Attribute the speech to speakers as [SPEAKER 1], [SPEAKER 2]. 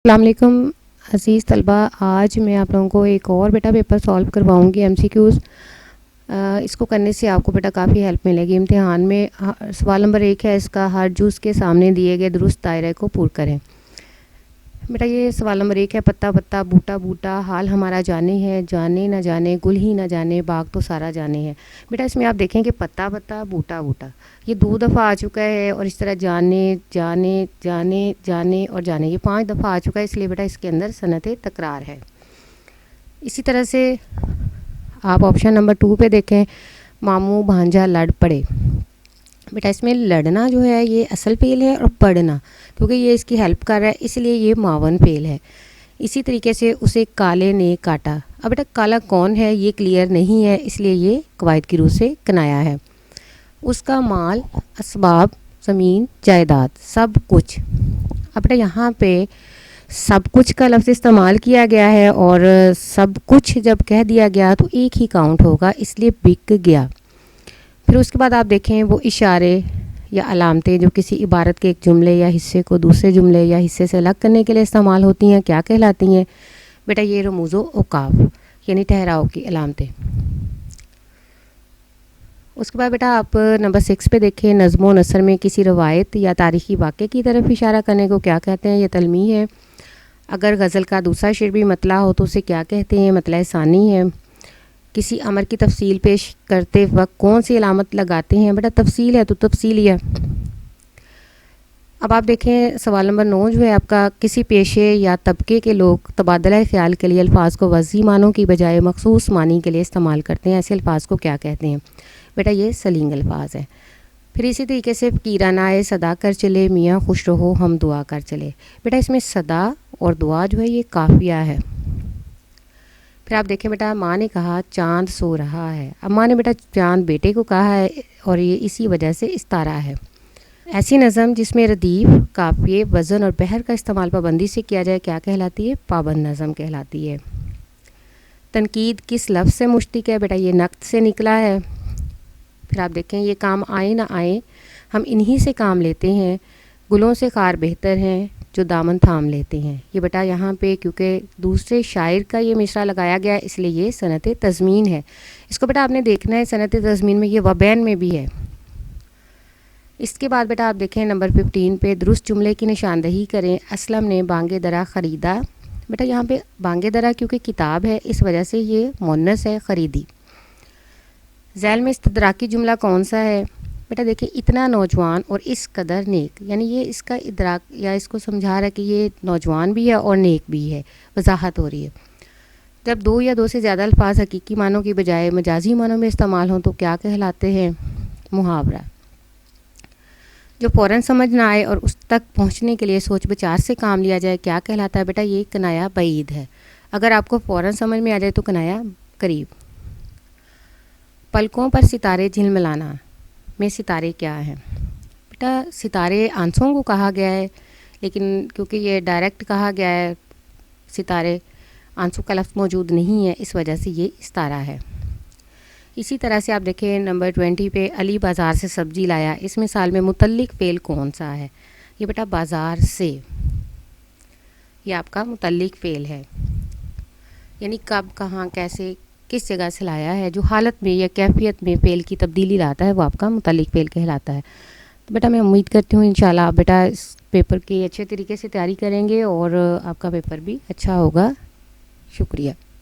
[SPEAKER 1] السلام علیکم عزیز طلبہ، آج میں آپ لوگوں کو ایک اور بیٹا پیپر سولو کرواؤں گی MCQs۔ اس کو کرنے سے آپ کو بیٹا کافی ہیلپ ملے گی امتحان میں۔ سوال نمبر 1 ہے اس کا، ہر جز کے سامنے دیے گئے درست دائرے کو پور کریں۔ بیٹا یہ سوال نمبر 1 ہے، پتا پتا بوٹا بوٹا حال ہمارا جانے ہے، جانے نہ جانے گل ہی نہ جانے باغ تو سارا جانے ہے۔ بیٹا اس میں آپ دیکھیں کہ پتا پتا بوٹا بوٹا یہ 2 دفعہ آ چکا ہے، اور اس طرح جانے جانے جانے جانے اور جانے یہ 5 دفعہ آ چکا ہے، اس لیے بیٹا اس کے اندر صنعت تکرار ہے۔ اسی طرح سے آپ آپشن نمبر 2 پہ دیکھیں، ماموں بھانجا لڑ پڑے۔ بیٹا اس میں لڑنا جو ہے یہ اصل فعل ہے، اور پڑھنا کیونکہ یہ اس کی ہیلپ کر رہا ہے اس لیے یہ معاون فعل ہے۔ اسی طریقے سے اسے کالے نے کاٹا۔ اب بیٹا کالا کون ہے یہ کلیئر نہیں ہے، اس لیے یہ قواعد کی روح سے کنایا ہے۔ اس کا مال، اسباب، زمین، جائیداد، سب کچھ۔ اب بیٹا یہاں پہ سب کچھ کا لفظ استعمال کیا گیا ہے، اور سب کچھ جب کہہ دیا گیا تو ایک ہی کاؤنٹ ہوگا، اس لیے بک گیا۔ پھر اس کے بعد آپ دیکھیں وہ اشارے یا علامتیں جو کسی عبارت کے ایک جملے یا حصے کو دوسرے جملے یا حصے سے الگ کرنے کے لیے استعمال ہوتی ہیں، کیا کہلاتی ہیں؟ بیٹا یہ رموز و اوقاف یعنی ٹھہراؤ کی علامتیں۔ اس کے بعد بیٹا آپ نمبر 6 پہ دیکھیں، نظم و نثر میں کسی روایت یا تاریخی واقعے کی طرف اشارہ کرنے کو کیا کہتے ہیں؟ یہ تلمیح ہے۔ اگر غزل کا دوسرا شعر بھی مطلع ہو تو اسے کیا کہتے ہیں؟ مطلع ثانی ہے۔ کسی امر کی تفصیل پیش کرتے وقت کون سی علامت لگاتے ہیں؟ بیٹا تفصیل ہے تو تفصیلی ہے۔ اب آپ دیکھیں سوال نمبر 9 جو ہے آپ کا، کسی پیشے یا طبقے کے لوگ تبادلہ خیال کے لیے الفاظ کو وضعی معنوں کی بجائے مخصوص معنی کے لیے استعمال کرتے ہیں، ایسے الفاظ کو کیا کہتے ہیں؟ بیٹا یہ سلنگ الفاظ ہے۔ پھر اسی طریقے سے فقیرانہ آئے صدا کر چلے، میاں خوش رہو ہم دعا کر چلے۔ بیٹا اس میں صدا اور دعا جو ہے یہ قافیہ ہے۔ پھر آپ دیکھیں بیٹا، ماں نے کہا چاند سو رہا ہے۔ اب ماں نے بیٹا چاند بیٹے کو کہا ہے، اور یہ اسی وجہ سے استعارہ ہے۔ ایسی نظم جس میں ردیف، قافیے، وزن اور بحر کا استعمال پابندی سے کیا جائے کیا کہلاتی ہے؟ پابند نظم کہلاتی ہے۔ تنقید کس لفظ سے مشتق ہے؟ بیٹا یہ نقد سے نکلا ہے۔ پھر آپ دیکھیں یہ کام آئے نہ آئے ہم انہی سے کام لیتے ہیں، گلوں سے خار بہتر ہیں جو دامن تھام لیتے ہیں۔ یہ بیٹا یہاں پہ کیونکہ دوسرے شاعر کا یہ مصرع لگایا گیا ہے، اس لیے یہ صنعت تضمین ہے۔ اس کو بیٹا آپ نے دیکھنا ہے صنعت تضمین میں، یہ وبین میں بھی ہے۔ اس کے بعد بیٹا آپ دیکھیں نمبر 15 پہ، درست جملے کی نشاندہی کریں۔ اسلم نے بانگ درا خریدا۔ بیٹا یہاں پہ بانگ درا کیونکہ کتاب ہے اس وجہ سے یہ مؤنث ہے، خریدی۔ ذیل میں استدراکی جملہ کون سا ہے؟ بیٹا دیکھیں اتنا نوجوان اور اس قدر نیک، یعنی یہ اس کا ادراک یا اس کو سمجھا رہا ہے کہ یہ نوجوان بھی ہے اور نیک بھی ہے، وضاحت ہو رہی ہے۔ جب 2 یا 2 سے زیادہ الفاظ حقیقی معنوں کی بجائے مجازی معنوں میں استعمال ہوں تو کیا کہلاتے ہیں؟ محاورہ۔ جو فوراً سمجھ نہ آئے اور اس تک پہنچنے کے لیے سوچ بچار سے کام لیا جائے کیا کہلاتا ہے؟ بیٹا یہ کنایا بعید ہے۔ اگر آپ کو فوراً سمجھ میں آ جائے تو کنایا قریب۔ پلکوں پر ستارے جھلملانا میں ستارے کیا ہیں؟ بیٹا ستارے آنسوں کو کہا گیا ہے، لیکن کیونکہ یہ ڈائریکٹ کہا گیا ہے، ستارے آنسوں کا لفظ موجود نہیں ہے، اس وجہ سے یہ استعارہ ہے۔ اسی طرح سے آپ دیکھیں نمبر 20 پہ، علی بازار سے سبزی لایا۔ اس مثال میں متعلق فعل کون سا ہے؟ یہ بیٹا بازار سے، یہ آپ کا متعلق فعل ہے، یعنی کب، کہاں، کیسے، کس جگہ سے لایا ہے، جو حالت میں یا کیفیت میں فعل کی تبدیلی لاتا ہے وہ آپ کا متعلق فعل کہلاتا ہے۔ تو بیٹا میں امید کرتی ہوں انشاءاللہ آپ بیٹا اس پیپر کی اچھے طریقے سے تیاری کریں گے اور آپ کا پیپر بھی اچھا ہوگا۔ شکریہ۔